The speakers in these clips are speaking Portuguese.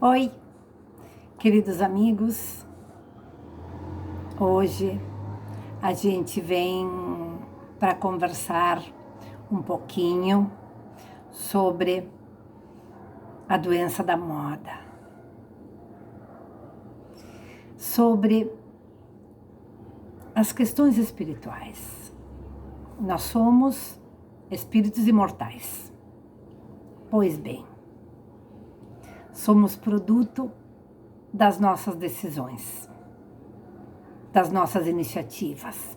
Oi, queridos amigos. Hoje a gente vem para conversar um pouquinho sobre a doença da moda, sobre as questões espirituais. Nós somos espíritos imortais. Pois bem, somos produto das nossas decisões, das nossas iniciativas.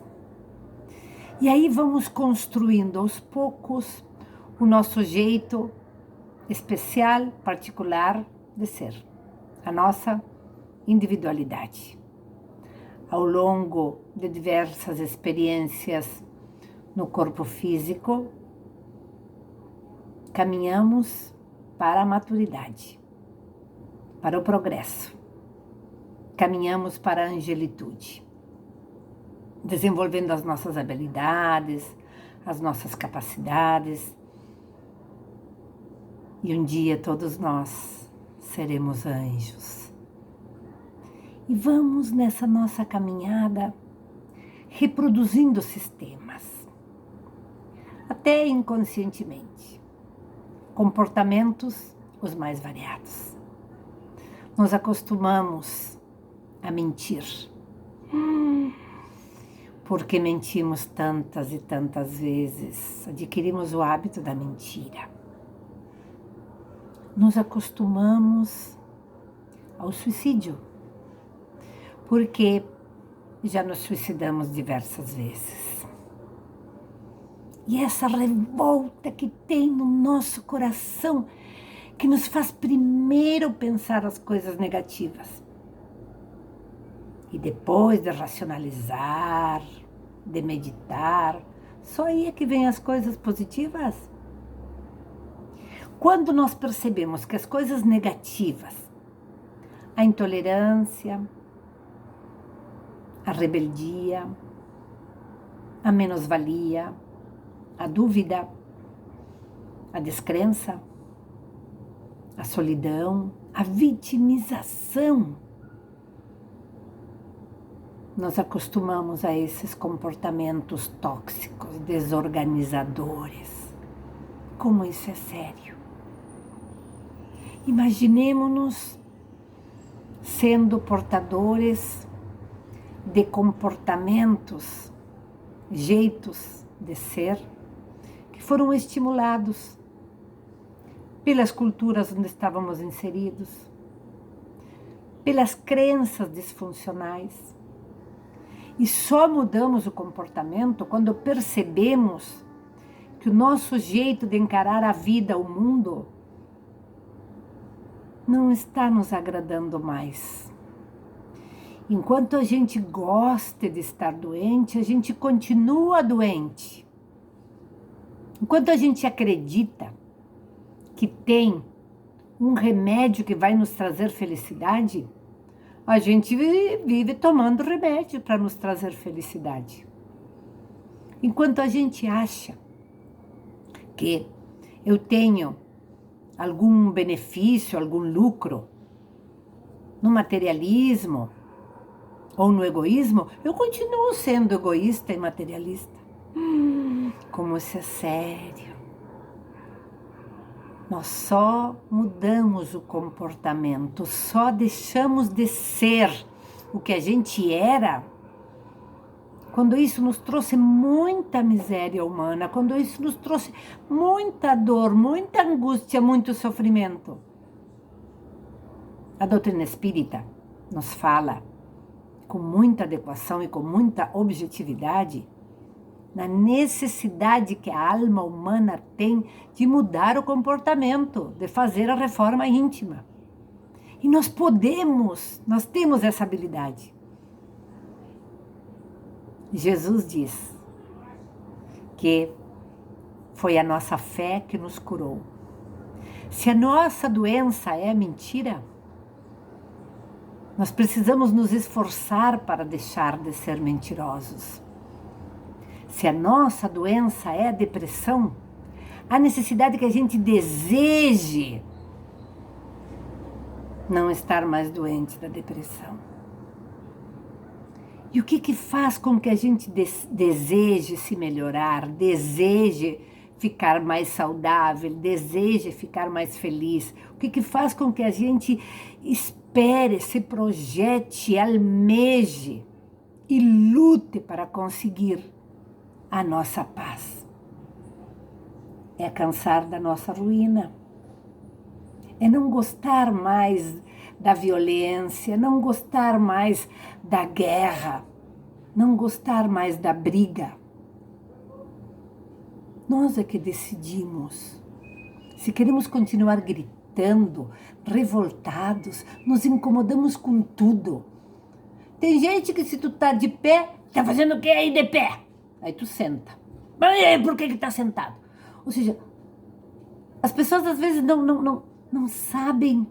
E aí vamos construindo aos poucos o nosso jeito especial, particular de ser, a nossa individualidade. Ao longo de diversas experiências no corpo físico, caminhamos para a maturidade, para o progresso. Caminhamos para a angelitude, desenvolvendo as nossas habilidades, as nossas capacidades. E um dia todos nós seremos anjos. E vamos nessa nossa caminhada reproduzindo sistemas, até inconscientemente, comportamentos os mais variados. Nos acostumamos a mentir. Porque mentimos tantas e tantas vezes, adquirimos o hábito da mentira. Nos acostumamos ao suicídio, porque já nos suicidamos diversas vezes. E essa revolta que tem no nosso coração, que nos faz primeiro pensar as coisas negativas. E depois de racionalizar, de meditar, só aí é que vem as coisas positivas. Quando nós percebemos que as coisas negativas, a intolerância, a rebeldia, a menos-valia, a dúvida, a descrença, a solidão, a vitimização, nós acostumamos a esses comportamentos tóxicos, desorganizadores. Como isso é sério? Imaginemos-nos sendo portadores de comportamentos, jeitos de ser, que foram estimulados pelas culturas onde estávamos inseridos, pelas crenças disfuncionais. E só mudamos o comportamento quando percebemos que o nosso jeito de encarar a vida, o mundo, não está nos agradando mais. Enquanto a gente gosta de estar doente, a gente continua doente. Enquanto a gente acredita que tem um remédio que vai nos trazer felicidade, a gente vive tomando remédio para nos trazer felicidade. Enquanto a gente acha que eu tenho algum benefício, algum lucro no materialismo ou no egoísmo, eu continuo sendo egoísta e materialista. Como isso é sério. Nós só mudamos o comportamento, só deixamos de ser o que a gente era quando isso nos trouxe muita miséria humana, quando isso nos trouxe muita dor, muita angústia, muito sofrimento. A doutrina espírita nos fala com muita adequação e com muita objetividade na necessidade que a alma humana tem de mudar o comportamento, de fazer a reforma íntima. E nós temos essa habilidade. Jesus diz que foi a nossa fé que nos curou. Se a nossa doença é a mentira, nós precisamos nos esforçar para deixar de ser mentirosos. Se a nossa doença é a depressão, há necessidade que a gente deseje não estar mais doente da depressão. E o que faz com que a gente deseje se melhorar, deseje ficar mais saudável, deseje ficar mais feliz? O que faz com que a gente espere, se projete, almeje e lute para conseguir a nossa paz? É cansar da nossa ruína. É não gostar mais da violência, não gostar mais da guerra, não gostar mais da briga. Nós é que decidimos se queremos continuar gritando, revoltados, nos incomodamos com tudo. Tem gente que se tu tá de pé, tá fazendo o que aí de pé? Aí tu senta. Mas e aí, por que tá sentado? Ou seja, as pessoas às vezes não sabem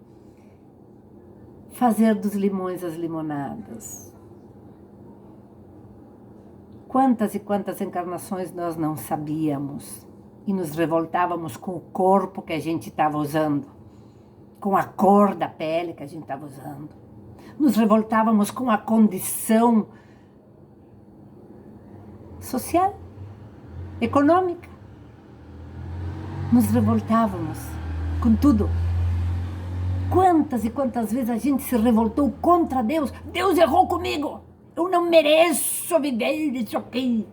fazer dos limões as limonadas. Quantas e quantas encarnações nós não sabíamos e nos revoltávamos com o corpo que a gente estava usando, com a cor da pele que a gente estava usando. Nos revoltávamos com a condição social, econômica. Nos revoltávamos com tudo. Quantas e quantas vezes a gente se revoltou contra Deus? Deus errou comigo. Eu não mereço viver isso aqui.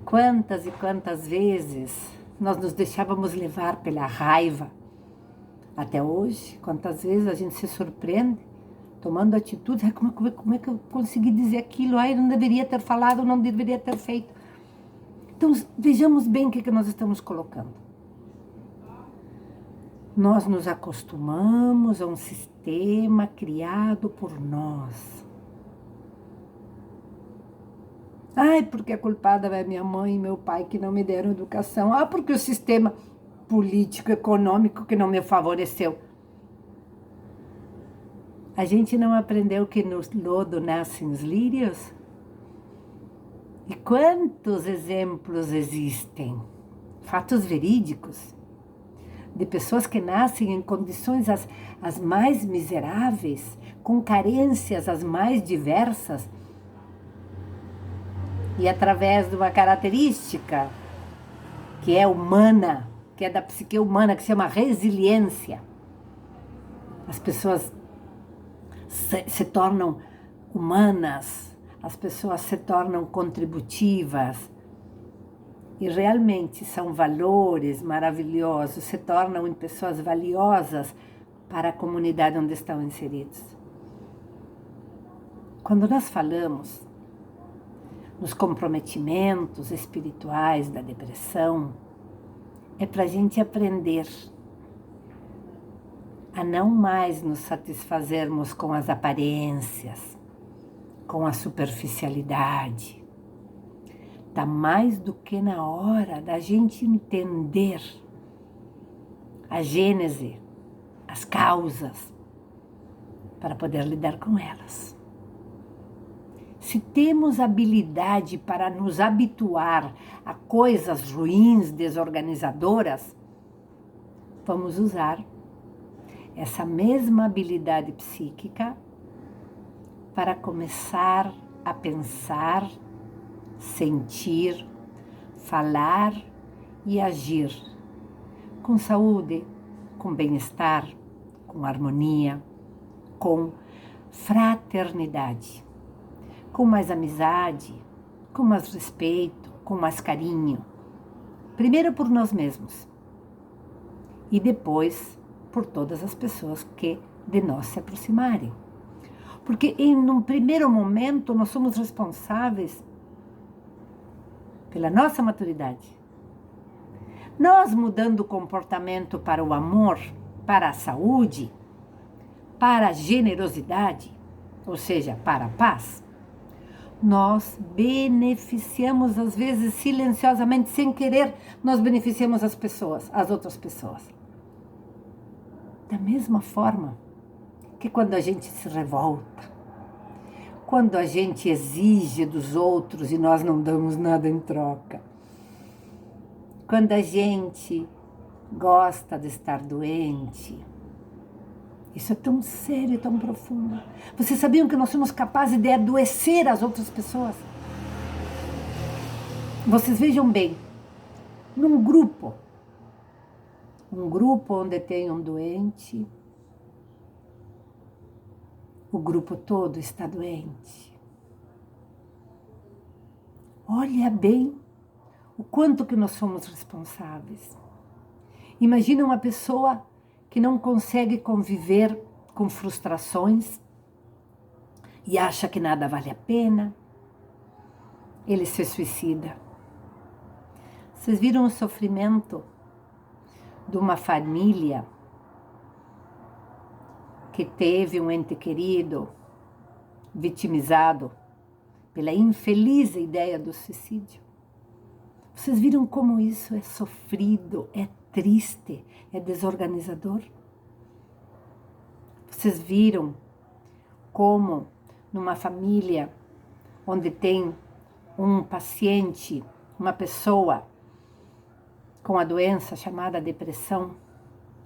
Quantas e quantas vezes nós nos deixávamos levar pela raiva? Até hoje, quantas vezes a gente se surpreende tomando atitude. Como é que eu consegui dizer aquilo? Eu não deveria ter falado, não deveria ter feito. Então, vejamos bem o que nós estamos colocando. Nós nos acostumamos a um sistema criado por nós. Ai, porque a culpada é minha mãe e meu pai que não me deram educação. Ah, porque o sistema político, econômico que não me favoreceu. A gente não aprendeu que no lodo nascem os lírios? E quantos exemplos existem? Fatos verídicos. De pessoas que nascem em condições as mais miseráveis, com carências as mais diversas, e através de uma característica que é humana, que é da psique humana, que se chama resiliência, as pessoas se tornam humanas, as pessoas se tornam contributivas, e realmente são valores maravilhosos, se tornam em pessoas valiosas para a comunidade onde estão inseridos. Quando nós falamos nos comprometimentos espirituais da depressão, é para a gente aprender a não mais nos satisfazermos com as aparências, com a superficialidade. Está mais do que na hora da gente entender a gênese, as causas, para poder lidar com elas. Se temos habilidade para nos habituar a coisas ruins, desorganizadoras, vamos usar essa mesma habilidade psíquica para começar a pensar, sentir, falar e agir com saúde, com bem-estar, com harmonia, com fraternidade, com mais amizade, com mais respeito, com mais carinho. Primeiro por nós mesmos e depois por todas as pessoas que de nós se aproximarem. Porque em um primeiro momento nós somos responsáveis pela nossa maturidade. Nós mudando o comportamento para o amor, para a saúde, para a generosidade, ou seja, para a paz, nós beneficiamos, às vezes silenciosamente, sem querer, nós beneficiamos as pessoas, as outras pessoas. Da mesma forma que quando a gente se revolta, quando a gente exige dos outros e nós não damos nada em troca, quando a gente gosta de estar doente. Isso é tão sério e tão profundo. Vocês sabiam que nós somos capazes de adoecer as outras pessoas? Vocês vejam bem, num grupo, um grupo onde tem um doente, o grupo todo está doente. Olha bem o quanto que nós somos responsáveis. Imagina uma pessoa que não consegue conviver com frustrações e acha que nada vale a pena. Ele se suicida. Vocês viram o sofrimento de uma família que teve um ente querido vitimizado pela infeliz ideia do suicídio? Vocês viram como isso é sofrido, é triste, é desorganizador? Vocês viram como numa família onde tem um paciente, uma pessoa com a doença chamada depressão,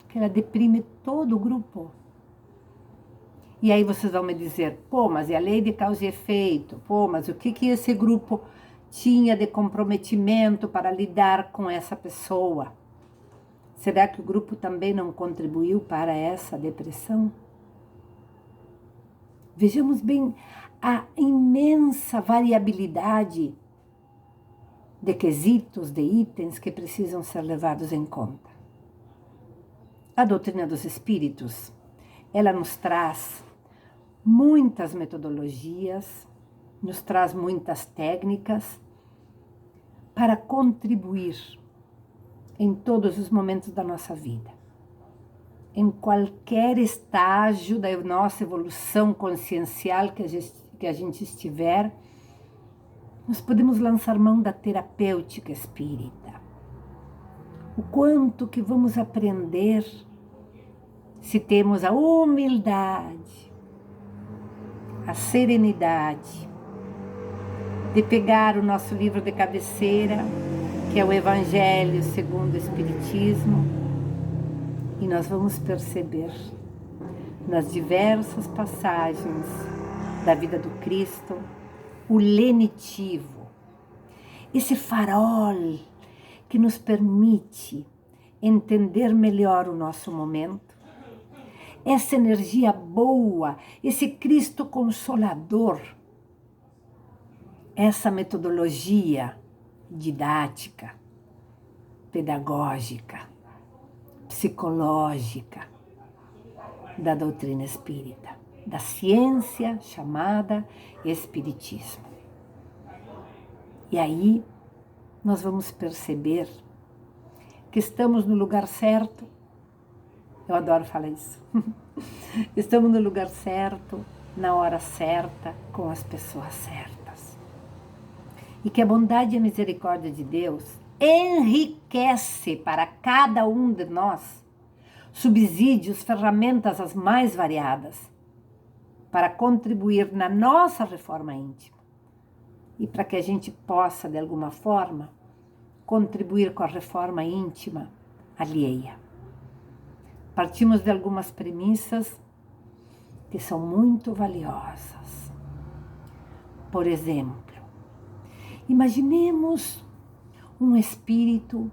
que ela deprime todo o grupo? E aí vocês vão me dizer, pô, mas e a lei de causa e efeito? Pô, mas o que esse grupo tinha de comprometimento para lidar com essa pessoa? Será que o grupo também não contribuiu para essa depressão? Vejamos bem a imensa variabilidade de quesitos, de itens que precisam ser levados em conta. A doutrina dos espíritos, ela nos traz muitas metodologias, nos traz muitas técnicas para contribuir em todos os momentos da nossa vida. Em qualquer estágio da nossa evolução consciencial que a gente estiver, nós podemos lançar mão da terapêutica espírita. O quanto que vamos aprender se temos a humildade, a serenidade de pegar o nosso livro de cabeceira, que é o Evangelho segundo o Espiritismo, e nós vamos perceber nas diversas passagens da vida do Cristo o lenitivo, esse farol que nos permite entender melhor o nosso momento, essa energia boa, esse Cristo consolador, essa metodologia didática, pedagógica, psicológica da doutrina espírita, da ciência chamada Espiritismo. E aí nós vamos perceber que estamos no lugar certo. Eu adoro falar isso. Estamos no lugar certo, na hora certa, com as pessoas certas. E que a bondade e a misericórdia de Deus enriquece para cada um de nós subsídios, ferramentas as mais variadas para contribuir na nossa reforma íntima e para que a gente possa, de alguma forma, contribuir com a reforma íntima alheia. Partimos de algumas premissas que são muito valiosas. Por exemplo, imaginemos um espírito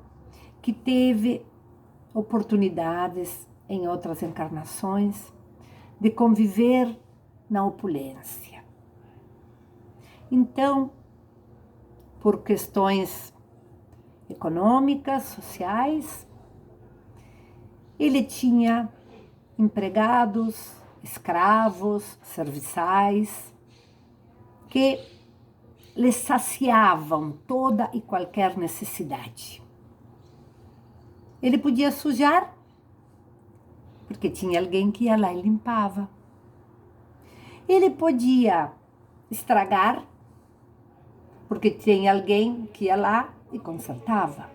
que teve oportunidades em outras encarnações de conviver na opulência. Então, por questões econômicas, sociais, ele tinha empregados, escravos, serviçais, que lhe saciavam toda e qualquer necessidade. Ele podia sujar, porque tinha alguém que ia lá e limpava. Ele podia estragar, porque tinha alguém que ia lá e consertava.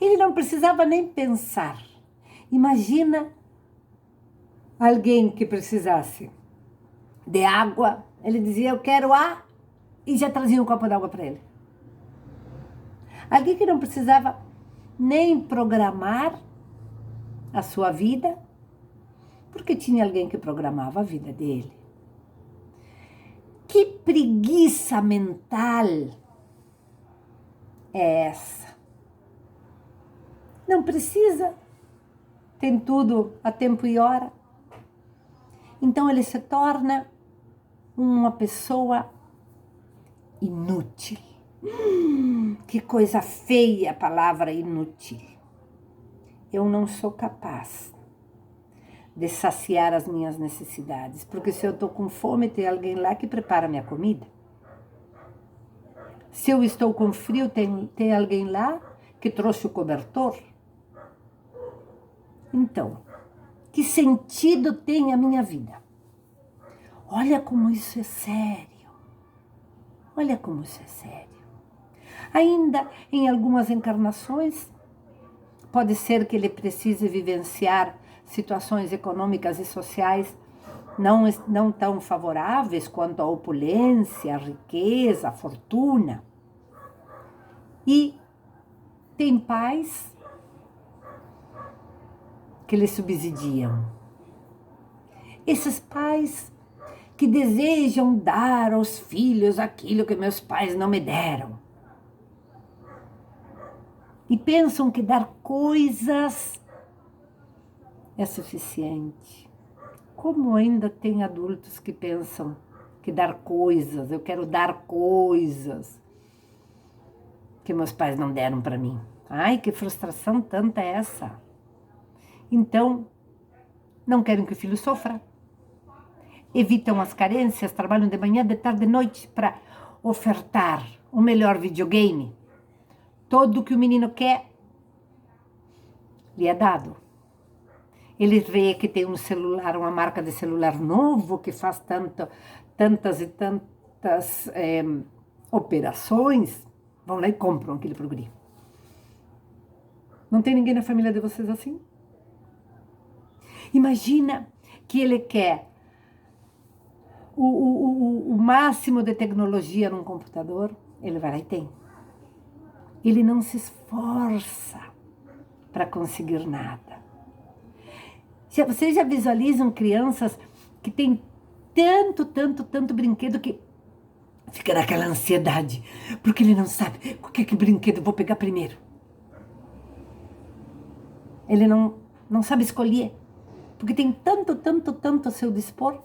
Ele não precisava nem pensar. Imagina alguém que precisasse de água, ele dizia, eu quero água, e já trazia um copo d'água para ele. Alguém que não precisava nem programar a sua vida, porque tinha alguém que programava a vida dele. Que preguiça mental é essa? Não precisa, tem tudo a tempo e hora. Então ele se torna uma pessoa inútil. Que coisa feia a palavra inútil. Eu não sou capaz de saciar as minhas necessidades, porque se eu estou com fome, tem alguém lá que prepara minha comida. Se eu estou com frio, tem alguém lá que trouxe o cobertor. Então, que sentido tem a minha vida? Olha como isso é sério. Olha como isso é sério. Ainda em algumas encarnações, pode ser que ele precise vivenciar situações econômicas e sociais não tão favoráveis quanto a opulência, a riqueza, a fortuna. E tem pais que lhe subsidiam. Esses pais que desejam dar aos filhos aquilo que meus pais não me deram. E pensam que dar coisas é suficiente. Como ainda tem adultos que pensam que dar coisas, eu quero dar coisas que meus pais não deram para mim. Ai, que frustração tanta é essa. Então, não querem que o filho sofra. Evitam as carências, trabalham de manhã, de tarde, de noite para ofertar o melhor videogame. Tudo que o menino quer, lhe é dado. Ele vê que tem um celular, uma marca de celular novo, que faz tantas e tantas operações, vão lá e compram aquele pro guri. Não tem ninguém na família de vocês assim? Imagina que ele quer o máximo de tecnologia num computador, ele vai lá e tem. Ele não se esforça para conseguir nada. Vocês já visualizam crianças que têm tanto brinquedo que fica naquela ansiedade, porque ele não sabe qual que brinquedo eu vou pegar primeiro. Ele não sabe escolher, porque tem tanto a seu dispor.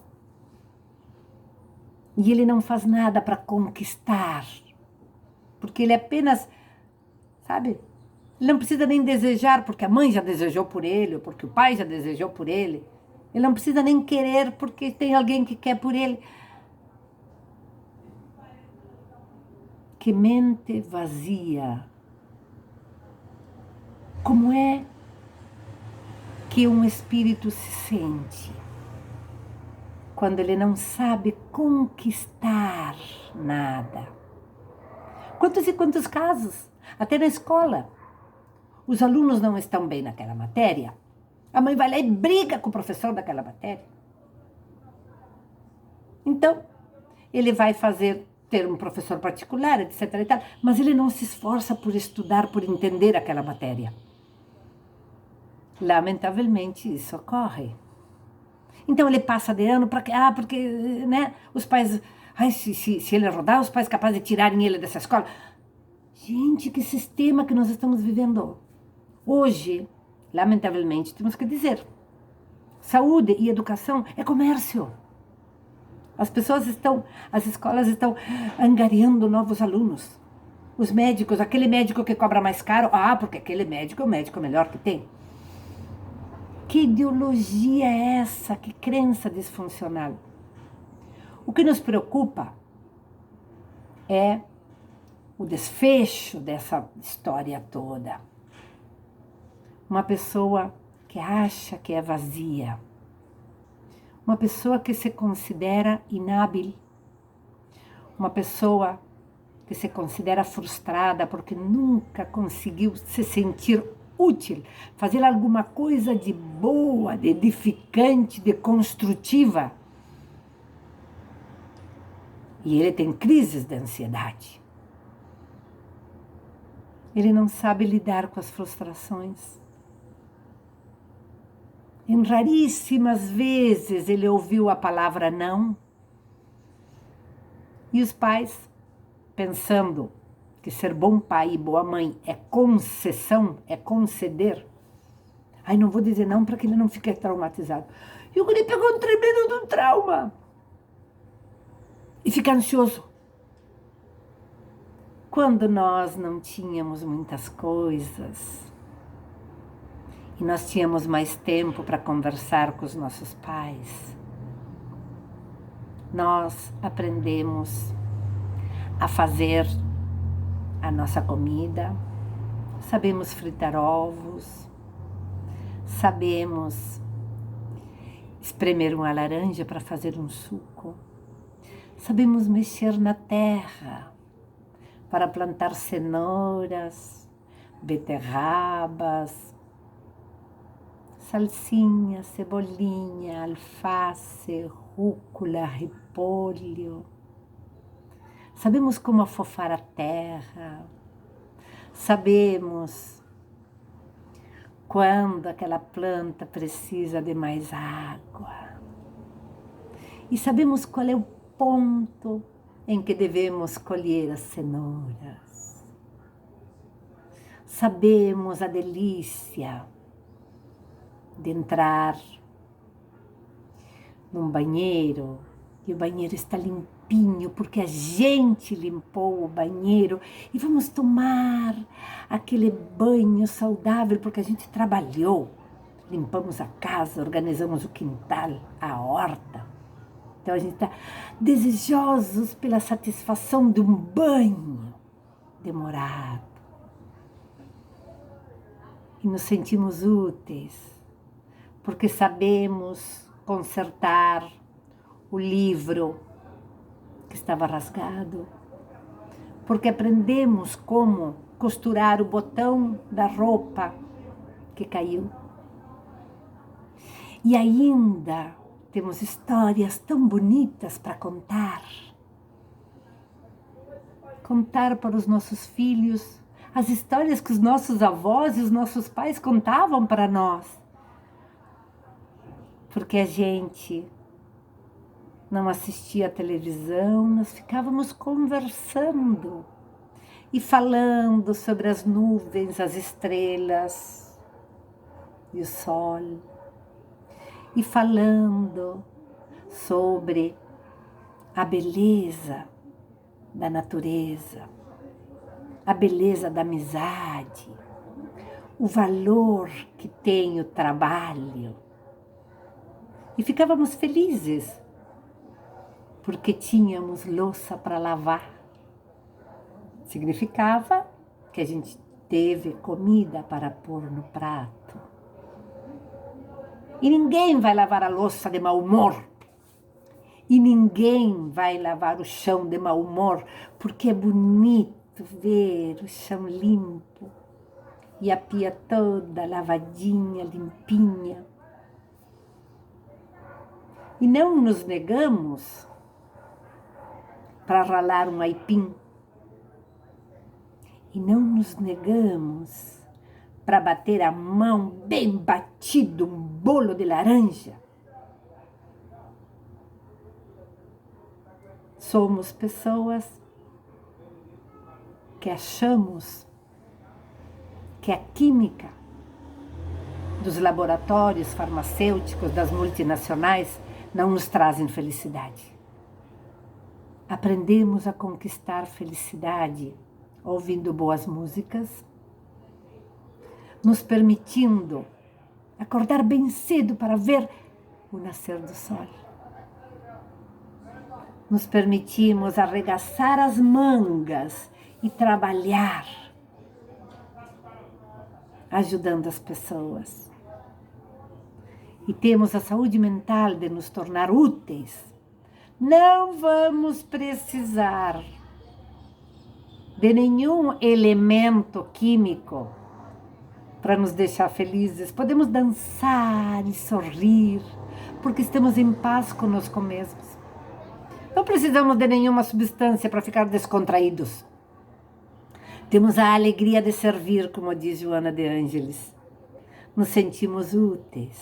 E ele não faz nada para conquistar, porque ele apenas, sabe, ele não precisa nem desejar, porque a mãe já desejou por ele, ou porque o pai já desejou por ele. Ele não precisa nem querer, porque tem alguém que quer por ele. Que mente vazia. Como é que um espírito se sente quando ele não sabe conquistar nada? Quantos e quantos casos, até na escola, os alunos não estão bem naquela matéria, a mãe vai lá e briga com o professor daquela matéria. Então, ele vai ter um professor particular, etc. e tal, mas ele não se esforça por estudar, por entender aquela matéria. Lamentavelmente, isso ocorre. Então, ele passa de ano porque, né, os pais, se ele rodar, os pais capazes de tirarem ele dessa escola. Gente, que sistema que nós estamos vivendo. Hoje, lamentavelmente, temos que dizer, saúde e educação é comércio. As escolas estão angariando novos alunos. Os médicos, aquele médico que cobra mais caro, porque aquele médico é o médico melhor que tem. Que ideologia é essa? Que crença disfuncional? O que nos preocupa é o desfecho dessa história toda. Uma pessoa que acha que é vazia. Uma pessoa que se considera inábil. Uma pessoa que se considera frustrada porque nunca conseguiu se sentir útil, fazer alguma coisa de boa, de edificante, de construtiva. E ele tem crises de ansiedade. Ele não sabe lidar com as frustrações. Em raríssimas vezes ele ouviu a palavra não. E os pais, pensando que ser bom pai e boa mãe é concessão, é conceder. Ai, não vou dizer não para que ele não fique traumatizado. E o guri pegou um tremendo de um trauma. E fica ansioso. Quando nós não tínhamos muitas coisas, e nós tínhamos mais tempo para conversar com os nossos pais, nós aprendemos a fazer a nossa comida, sabemos fritar ovos, sabemos espremer uma laranja para fazer um suco, sabemos mexer na terra para plantar cenouras, beterrabas, salsinha, cebolinha, alface, rúcula, repolho. Sabemos como afofar a terra, sabemos quando aquela planta precisa de mais água. E sabemos qual é o ponto em que devemos colher as cenouras. Sabemos a delícia de entrar num banheiro e o banheiro está limpinho porque a gente limpou o banheiro e vamos tomar aquele banho saudável porque a gente trabalhou, limpamos a casa, organizamos o quintal, a horta. Então a gente está desejosos pela satisfação de um banho demorado. E nos sentimos úteis, porque sabemos consertar o livro que estava rasgado, porque aprendemos como costurar o botão da roupa que caiu. E ainda temos histórias tão bonitas para contar. Contar para os nossos filhos as histórias que os nossos avós e os nossos pais contavam para nós. Porque a gente não assistia à televisão, nós ficávamos conversando e falando sobre as nuvens, as estrelas e o sol. E falando sobre a beleza da natureza, a beleza da amizade, o valor que tem o trabalho. E ficávamos felizes, porque tínhamos louça para lavar. Significava que a gente teve comida para pôr no prato. E ninguém vai lavar a louça de mau humor. E ninguém vai lavar o chão de mau humor, porque é bonito ver o chão limpo e a pia toda lavadinha, limpinha. E não nos negamos para ralar um aipim. E não nos negamos para bater a mão bem batido um bolo de laranja. Somos pessoas que achamos que a química dos laboratórios farmacêuticos, das multinacionais, não nos trazem felicidade. Aprendemos a conquistar felicidade ouvindo boas músicas, nos permitindo acordar bem cedo para ver o nascer do sol. Nos permitimos arregaçar as mangas e trabalhar, ajudando as pessoas. E temos a saúde mental de nos tornar úteis. Não vamos precisar de nenhum elemento químico para nos deixar felizes. Podemos dançar e sorrir, porque estamos em paz conosco mesmos. Não precisamos de nenhuma substância para ficar descontraídos. Temos a alegria de servir, como diz Joana de Ângeles. Nos sentimos úteis.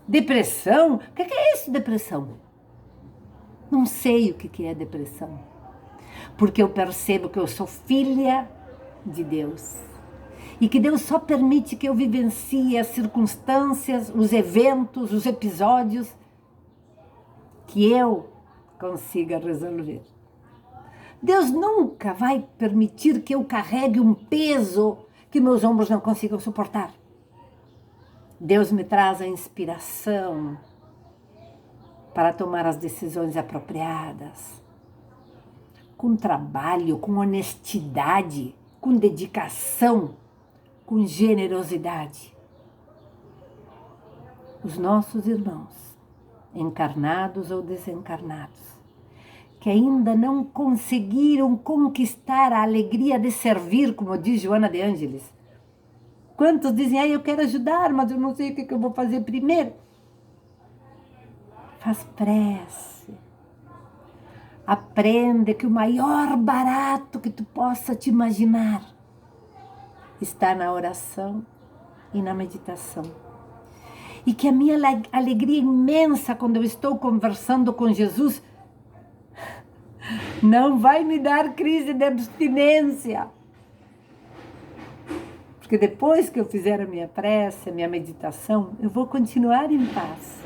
Depressão? O que é isso, depressão? Não sei o que é depressão. Porque eu percebo que eu sou filha de Deus. E que Deus só permite que eu vivencie as circunstâncias, os eventos, os episódios que eu consiga resolver. Deus nunca vai permitir que eu carregue um peso que meus ombros não consigam suportar. Deus me traz a inspiração para tomar as decisões apropriadas, com trabalho, com honestidade, com dedicação, com generosidade. Os nossos irmãos, encarnados ou desencarnados, que ainda não conseguiram conquistar a alegria de servir, como diz Joana de Ângeles. Quantos dizem, eu quero ajudar, mas eu não sei o que eu vou fazer primeiro. Faz prece. Aprende que o maior barato que tu possa te imaginar está na oração e na meditação. E que a minha alegria imensa quando eu estou conversando com Jesus não vai me dar crise de abstinência. Porque depois que eu fizer a minha prece, a minha meditação, eu vou continuar em paz.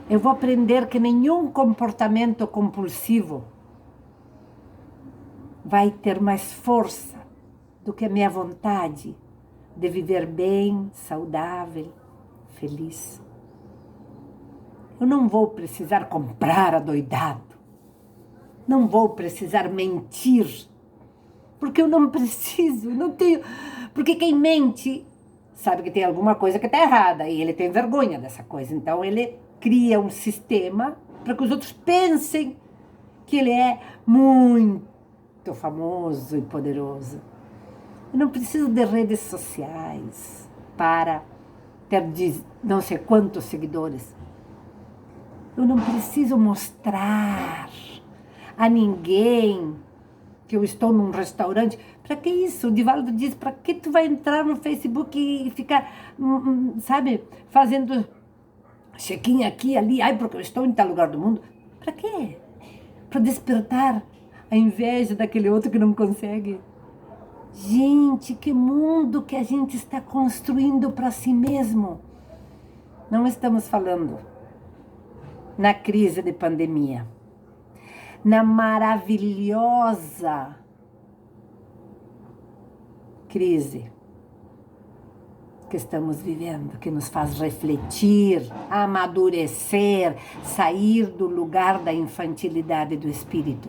Eu vou aprender que nenhum comportamento compulsivo vai ter mais força do que a minha vontade de viver bem, saudável, feliz. Eu não vou precisar comprar adoidado. Não vou precisar mentir. Porque eu não preciso, não tenho. Porque quem mente sabe que tem alguma coisa que está errada e ele tem vergonha dessa coisa. Então ele cria um sistema para que os outros pensem que ele é muito famoso e poderoso. Eu não preciso de redes sociais para ter não sei quantos seguidores. Eu não preciso mostrar a ninguém que eu estou num restaurante. Para que isso? O Divaldo diz, para que tu vai entrar no Facebook e ficar, sabe, fazendo check-in aqui, ali, porque eu estou em tal lugar do mundo. Para quê? Para despertar a inveja daquele outro que não consegue. Gente, que mundo que a gente está construindo para si mesmo. Não estamos falando na crise de pandemia, na maravilhosa crise que estamos vivendo, que nos faz refletir, amadurecer, sair do lugar da infantilidade do espírito.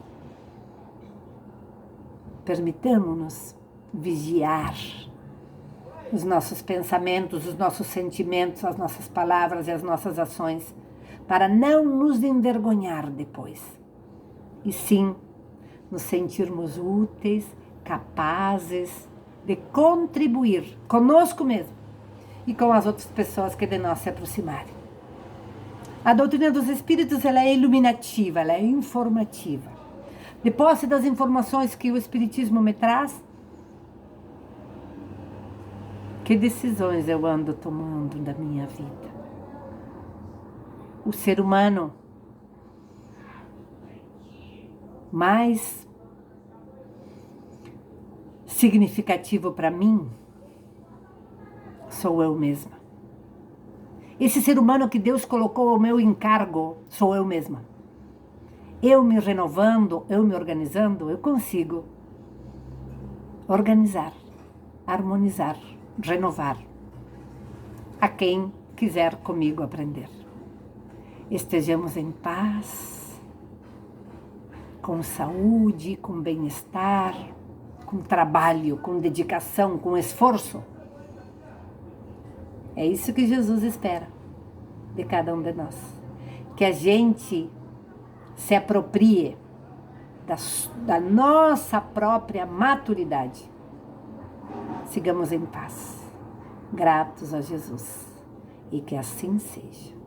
Permitamos-nos vigiar os nossos pensamentos, os nossos sentimentos, as nossas palavras e as nossas ações, para não nos envergonhar depois. E sim, nos sentirmos úteis, capazes de contribuir conosco mesmo e com as outras pessoas que de nós se aproximarem. A doutrina dos espíritos, ela é iluminativa, ela é informativa. De posse das informações que o espiritismo me traz, que decisões eu ando tomando da minha vida? O ser humano mais significativo para mim sou eu mesma. Esse ser humano que Deus colocou ao meu encargo sou eu mesma. Eu me renovando, eu me organizando, eu consigo organizar, harmonizar, renovar a quem quiser comigo aprender. Estejamos em paz, com saúde, com bem-estar, com trabalho, com dedicação, com esforço. É isso que Jesus espera de cada um de nós. Que a gente se aproprie da nossa própria maturidade. Sigamos em paz, gratos a Jesus, e que assim seja.